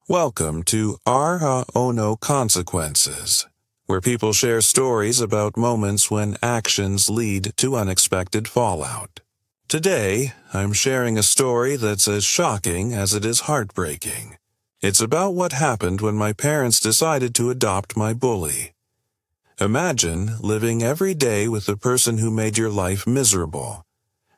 Welcome to Ohnoconsequences, where people share stories about moments when actions lead to unexpected fallout. Today, I'm sharing a story that's as shocking as it is heartbreaking. It's about what happened when my parents decided to adopt my bully. Imagine living every day with the person who made your life miserable,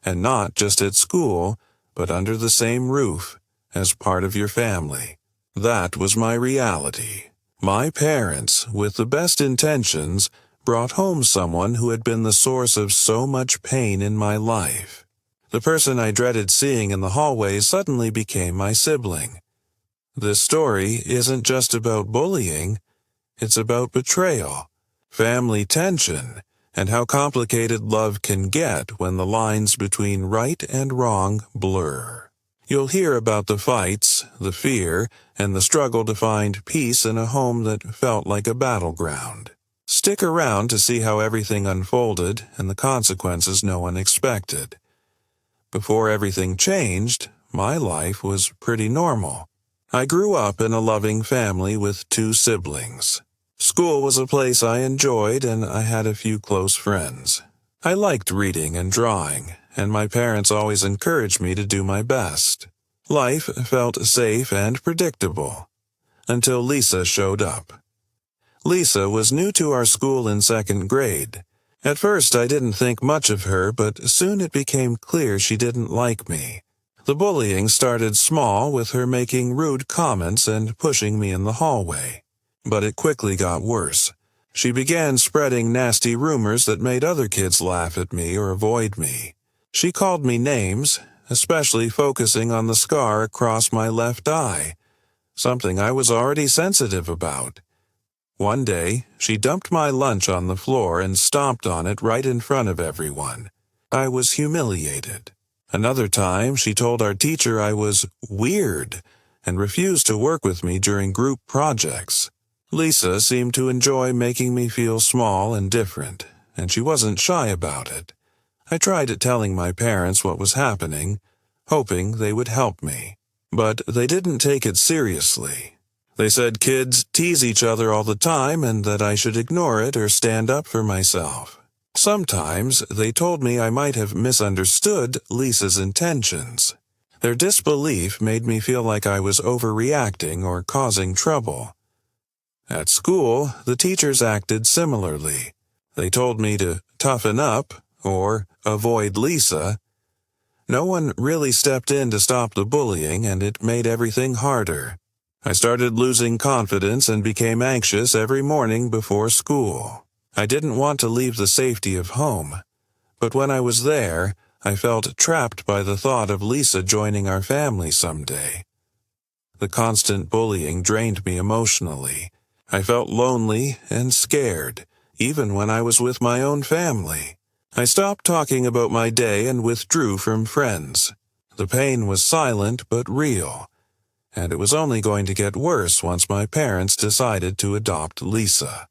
and not just at school, but under the same roof, as part of your family. That was my reality. My parents, with the best intentions, brought home someone who had been the source of so much pain in my life. The person I dreaded seeing in the hallways suddenly became my sibling. This story isn't just about bullying, it's about betrayal, family tension, and how complicated love can get when the lines between right and wrong blur. You'll hear about the fights, the fear, and the struggle to find peace in a home that felt like a battleground. Stick around to see how everything unfolded and the consequences no one expected. Before everything changed, my life was pretty normal. I grew up in a loving family with 2 siblings. School was a place I enjoyed, and I had a few close friends. I liked reading and drawing, and my parents always encouraged me to do my best. Life felt safe and predictable, until Lisa showed up. Lisa was new to our school in 2nd grade. At first I didn't think much of her, but soon it became clear she didn't like me. The bullying started small, with her making rude comments and pushing me in the hallway. But it quickly got worse. She began spreading nasty rumors that made other kids laugh at me or avoid me. She called me names, especially focusing on the scar across my left eye, something I was already sensitive about. One day, she dumped my lunch on the floor and stomped on it right in front of everyone. I was humiliated. Another time, she told our teacher I was weird and refused to work with me during group projects. Lisa seemed to enjoy making me feel small and different, and she wasn't shy about it. I tried telling my parents what was happening, hoping they would help me. But they didn't take it seriously. They said kids tease each other all the time and that I should ignore it or stand up for myself. Sometimes they told me I might have misunderstood Lisa's intentions. Their disbelief made me feel like I was overreacting or causing trouble. At school, the teachers acted similarly. They told me to toughen up or avoid Lisa. No one really stepped in to stop the bullying, and it made everything harder. I started losing confidence and became anxious every morning before school. I didn't want to leave the safety of home, but when I was there, I felt trapped by the thought of Lisa joining our family someday. The constant bullying drained me emotionally. I felt lonely and scared, even when I was with my own family. I stopped talking about my day and withdrew from friends. The pain was silent but real, and it was only going to get worse once my parents decided to adopt Lisa.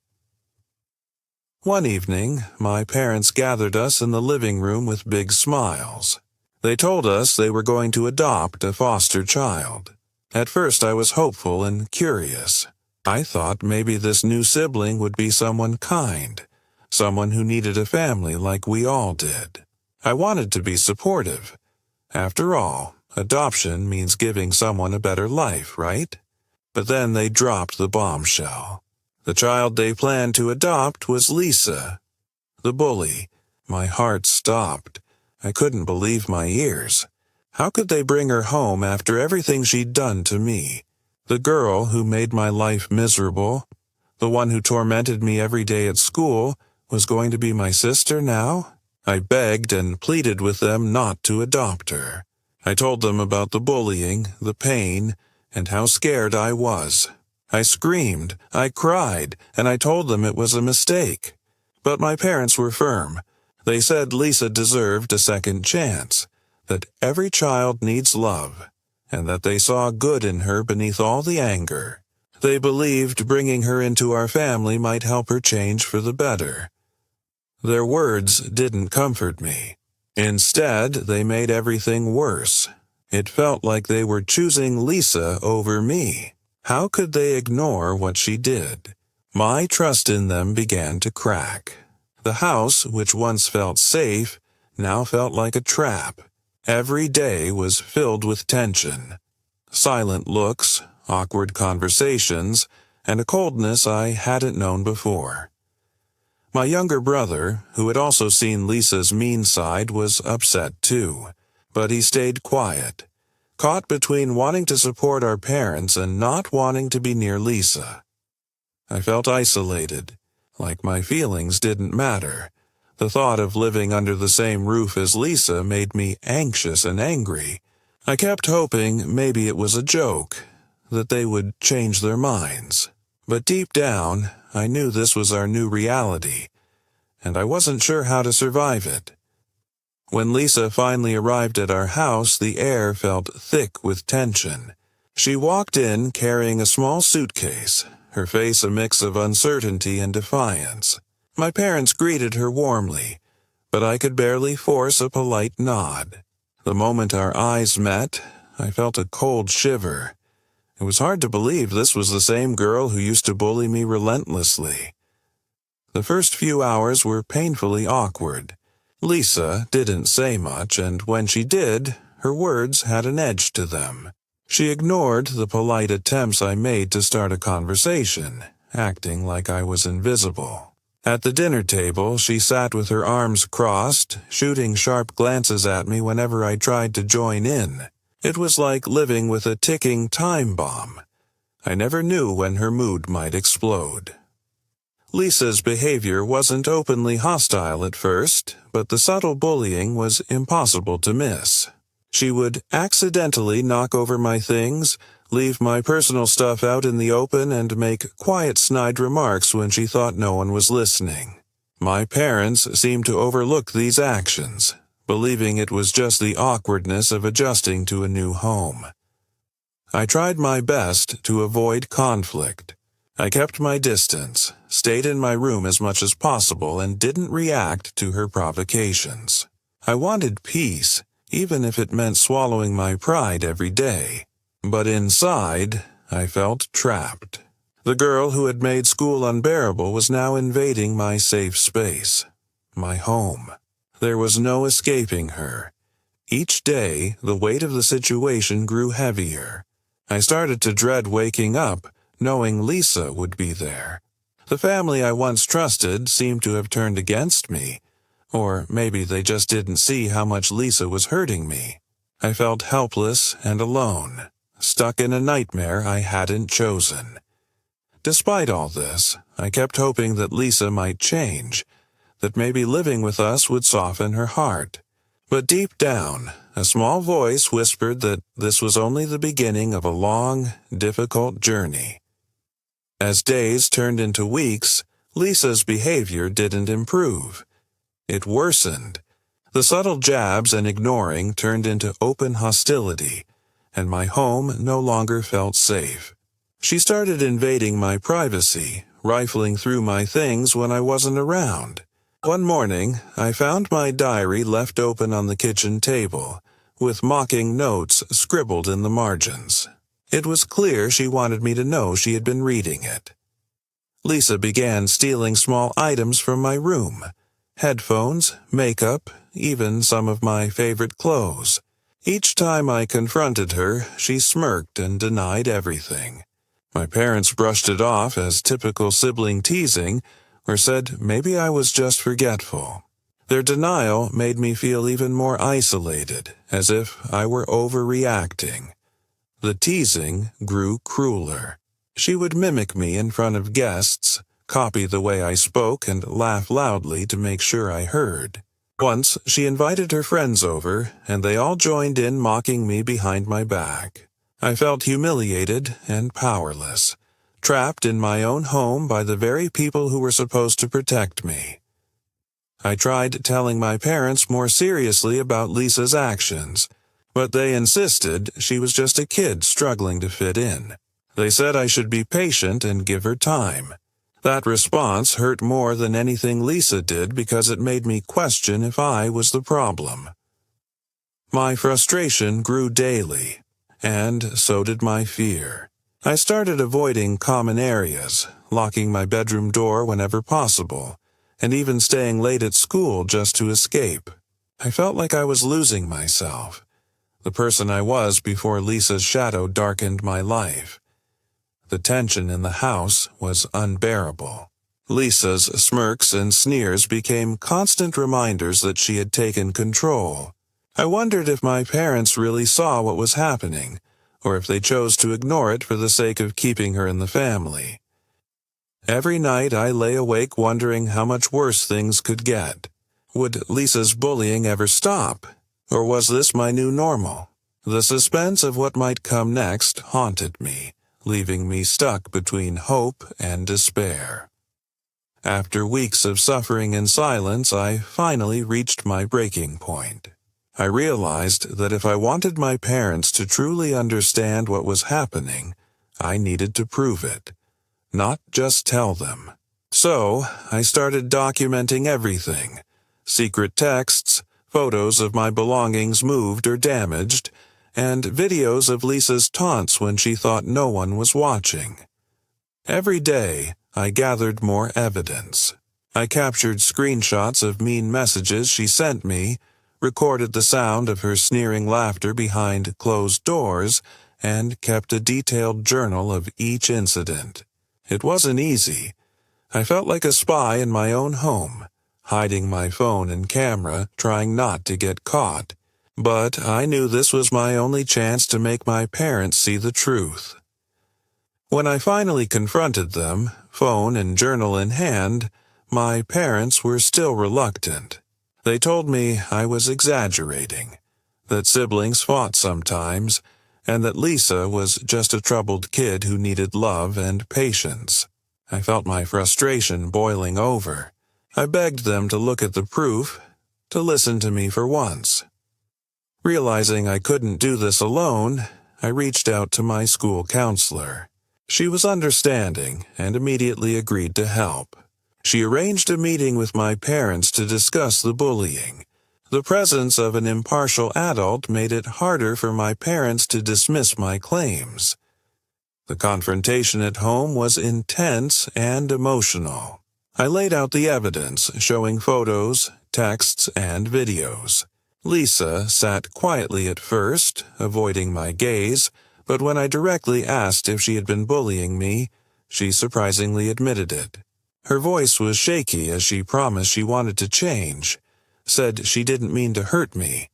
One evening, my parents gathered us in the living room with big smiles. They told us they were going to adopt a foster child. At first I was hopeful and curious. I thought maybe this new sibling would be someone kind, someone who needed a family like we all did. I wanted to be supportive. After all, adoption means giving someone a better life, right? But then they dropped the bombshell. The child they planned to adopt was Lisa, the bully. My heart stopped. I couldn't believe my ears. How could they bring her home after everything she'd done to me? The girl who made my life miserable, the one who tormented me every day at school, was going to be my sister now? I begged and pleaded with them not to adopt her. I told them about the bullying, the pain, and how scared I was. I screamed, I cried, and I told them it was a mistake. But my parents were firm. They said Lisa deserved a second chance, that every child needs love, and that they saw good in her beneath all the anger. They believed bringing her into our family might help her change for the better. Their words didn't comfort me. Instead, they made everything worse. It felt like they were choosing Lisa over me. How could they ignore what she did? My trust in them began to crack. The house, which once felt safe, now felt like a trap. Every day was filled with tension. Silent looks, awkward conversations, and a coldness I hadn't known before. My younger brother, who had also seen Lisa's mean side, was upset too, but he stayed quiet, caught between wanting to support our parents and not wanting to be near Lisa. I felt isolated, like my feelings didn't matter. The thought of living under the same roof as Lisa made me anxious and angry. I kept hoping maybe it was a joke, that they would change their minds. But deep down, I knew this was our new reality, and I wasn't sure how to survive it. When Lisa finally arrived at our house, the air felt thick with tension. She walked in carrying a small suitcase, her face a mix of uncertainty and defiance. My parents greeted her warmly, but I could barely force a polite nod. The moment our eyes met, I felt a cold shiver. It was hard to believe this was the same girl who used to bully me relentlessly. The first few hours were painfully awkward. Lisa didn't say much, and when she did, her words had an edge to them. She ignored the polite attempts I made to start a conversation, acting like I was invisible. At the dinner table, she sat with her arms crossed, shooting sharp glances at me whenever I tried to join in. It was like living with a ticking time bomb. I never knew when her mood might explode. Lisa's behavior wasn't openly hostile at first, but the subtle bullying was impossible to miss. She would accidentally knock over my things, leave my personal stuff out in the open, and make quiet snide remarks when she thought no one was listening. My parents seemed to overlook these actions, believing it was just the awkwardness of adjusting to a new home. I tried my best to avoid conflict. I kept my distance, stayed in my room as much as possible, and didn't react to her provocations. I wanted peace, even if it meant swallowing my pride every day. But inside, I felt trapped. The girl who had made school unbearable was now invading my safe space, my home. There was no escaping her. Each day, the weight of the situation grew heavier. I started to dread waking up, knowing Lisa would be there. The family I once trusted seemed to have turned against me, or maybe they just didn't see how much Lisa was hurting me. I felt helpless and alone, stuck in a nightmare I hadn't chosen. Despite all this, I kept hoping that Lisa might change, that maybe living with us would soften her heart. But deep down, a small voice whispered that this was only the beginning of a long, difficult journey. As days turned into weeks, Lisa's behavior didn't improve. It worsened. The subtle jabs and ignoring turned into open hostility, and my home no longer felt safe. She started invading my privacy, rifling through my things when I wasn't around. One morning, I found my diary left open on the kitchen table, with mocking notes scribbled in the margins. It was clear she wanted me to know she had been reading it. Lisa began stealing small items from my room: headphones, makeup, even some of my favorite clothes. Each time I confronted her, she smirked and denied everything. My parents brushed it off as typical sibling teasing, or said maybe I was just forgetful. Their denial made me feel even more isolated, as if I were overreacting. The teasing grew crueler. She would mimic me in front of guests, copy the way I spoke, and laugh loudly to make sure I heard. Once, she invited her friends over, and they all joined in mocking me behind my back. I felt humiliated and powerless, trapped in my own home by the very people who were supposed to protect me. I tried telling my parents more seriously about Lisa's actions, but they insisted she was just a kid struggling to fit in. They said I should be patient and give her time. That response hurt more than anything Lisa did because it made me question if I was the problem. My frustration grew daily, and so did my fear. I started avoiding common areas, locking my bedroom door whenever possible, and even staying late at school just to escape. I felt like I was losing myself, the person I was before Lisa's shadow darkened my life. The tension in the house was unbearable. Lisa's smirks and sneers became constant reminders that she had taken control. I wondered if my parents really saw what was happening, or if they chose to ignore it for the sake of keeping her in the family. Every night I lay awake wondering how much worse things could get. Would Lisa's bullying ever stop? Or was this my new normal? The suspense of what might come next haunted me, leaving me stuck between hope and despair. After weeks of suffering in silence, I finally reached my breaking point. I realized that if I wanted my parents to truly understand what was happening, I needed to prove it, not just tell them. So, I started documenting everything: secret texts, photos of my belongings moved or damaged, and videos of Lisa's taunts when she thought no one was watching. Every day, I gathered more evidence. I captured screenshots of mean messages she sent me, recorded the sound of her sneering laughter behind closed doors, and kept a detailed journal of each incident. It wasn't easy. I felt like a spy in my own home, hiding my phone and camera, trying not to get caught. But I knew this was my only chance to make my parents see the truth. When I finally confronted them, phone and journal in hand, my parents were still reluctant. They told me I was exaggerating, that siblings fought sometimes, and that Lisa was just a troubled kid who needed love and patience. I felt my frustration boiling over. I begged them to look at the proof, to listen to me for once. Realizing I couldn't do this alone, I reached out to my school counselor. She was understanding and immediately agreed to help. She arranged a meeting with my parents to discuss the bullying. The presence of an impartial adult made it harder for my parents to dismiss my claims. The confrontation at home was intense and emotional. I laid out the evidence, showing photos, texts, and videos. Lisa sat quietly at first, avoiding my gaze, but when I directly asked if she had been bullying me, she surprisingly admitted it. Her voice was shaky as she promised she wanted to change, said she didn't mean to hurt me,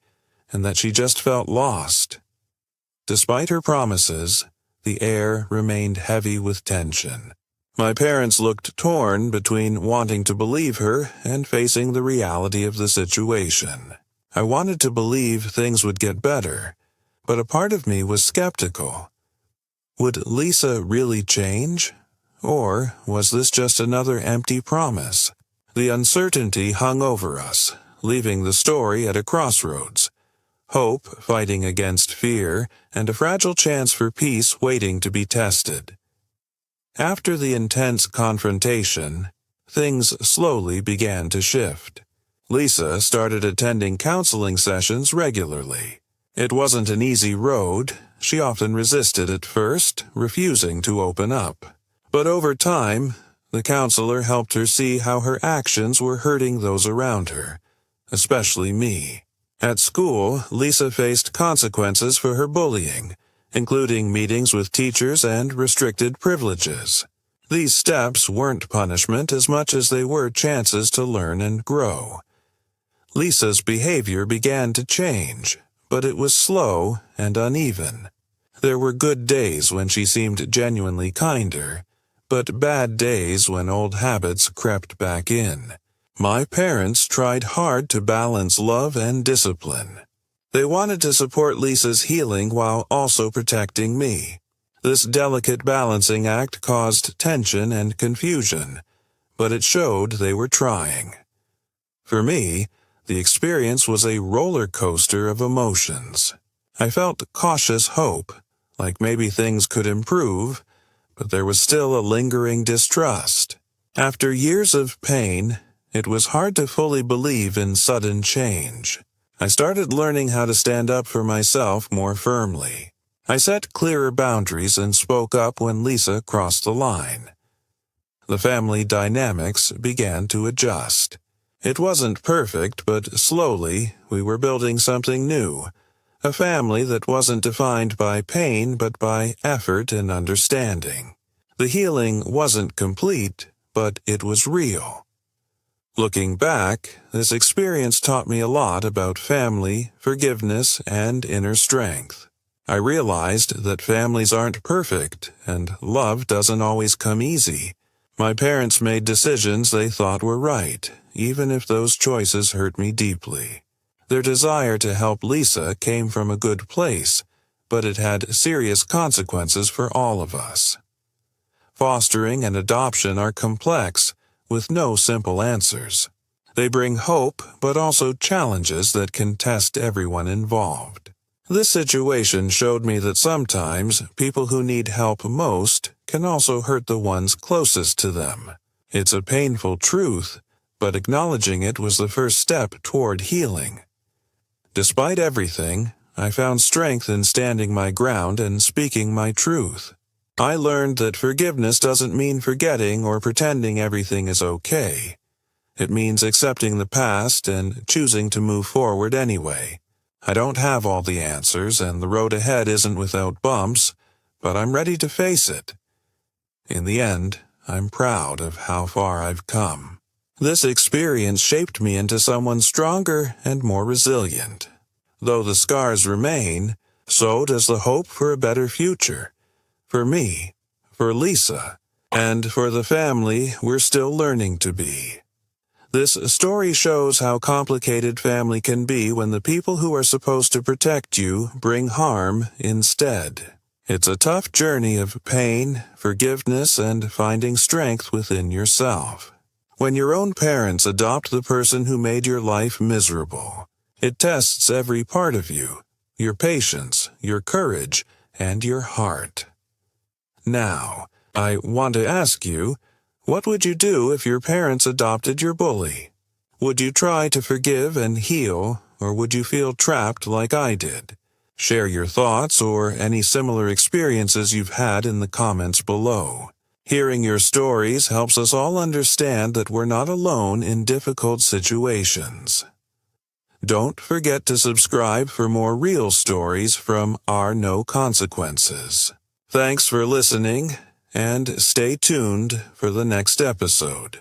and that she just felt lost. Despite her promises, the air remained heavy with tension. My parents looked torn between wanting to believe her and facing the reality of the situation. I wanted to believe things would get better, but a part of me was skeptical. Would Lisa really change? Or was this just another empty promise? The uncertainty hung over us, leaving the story at a crossroads. Hope fighting against fear, and a fragile chance for peace waiting to be tested. After the intense confrontation, things slowly began to shift. Lisa started attending counseling sessions regularly. It wasn't an easy road. She often resisted at first, refusing to open up. But over time, the counselor helped her see how her actions were hurting those around her, especially me. At school, Lisa faced consequences for her bullying, including meetings with teachers and restricted privileges. These steps weren't punishment as much as they were chances to learn and grow. Lisa's behavior began to change, but it was slow and uneven. There were good days when she seemed genuinely kinder, but bad days when old habits crept back in. My parents tried hard to balance love and discipline. They wanted to support Lisa's healing while also protecting me. This delicate balancing act caused tension and confusion, but it showed they were trying. For me, the experience was a roller coaster of emotions. I felt cautious hope, like maybe things could improve, but there was still a lingering distrust. After years of pain, it was hard to fully believe in sudden change. I started learning how to stand up for myself more firmly. I set clearer boundaries and spoke up when Lisa crossed the line. The family dynamics began to adjust. It wasn't perfect, but slowly we were building something new. A family that wasn't defined by pain but by effort and understanding. The healing wasn't complete, but it was real. Looking back, this experience taught me a lot about family, forgiveness, and inner strength. I realized that families aren't perfect, and love doesn't always come easy. My parents made decisions they thought were right, even if those choices hurt me deeply. Their desire to help Lisa came from a good place, but it had serious consequences for all of us. Fostering and adoption are complex, with no simple answers. They bring hope, but also challenges that can test everyone involved. This situation showed me that sometimes people who need help most can also hurt the ones closest to them. It's a painful truth, but acknowledging it was the first step toward healing. Despite everything, I found strength in standing my ground and speaking my truth. I learned that forgiveness doesn't mean forgetting or pretending everything is okay. It means accepting the past and choosing to move forward anyway. I don't have all the answers, and the road ahead isn't without bumps, but I'm ready to face it. In the end, I'm proud of how far I've come. This experience shaped me into someone stronger and more resilient. Though the scars remain, so does the hope for a better future. For me, for Lisa, and for the family we're still learning to be. This story shows how complicated family can be when the people who are supposed to protect you bring harm instead. It's a tough journey of pain, forgiveness, and finding strength within yourself. When your own parents adopt the person who made your life miserable, it tests every part of you, your patience, your courage, and your heart. Now, I want to ask you, what would you do if your parents adopted your bully? Would you try to forgive and heal, or would you feel trapped like I did? Share your thoughts or any similar experiences you've had in the comments below. Hearing your stories helps us all understand that we're not alone in difficult situations. Don't forget to subscribe for more real stories from Ohnoconsequences. Thanks for listening, and stay tuned for the next episode.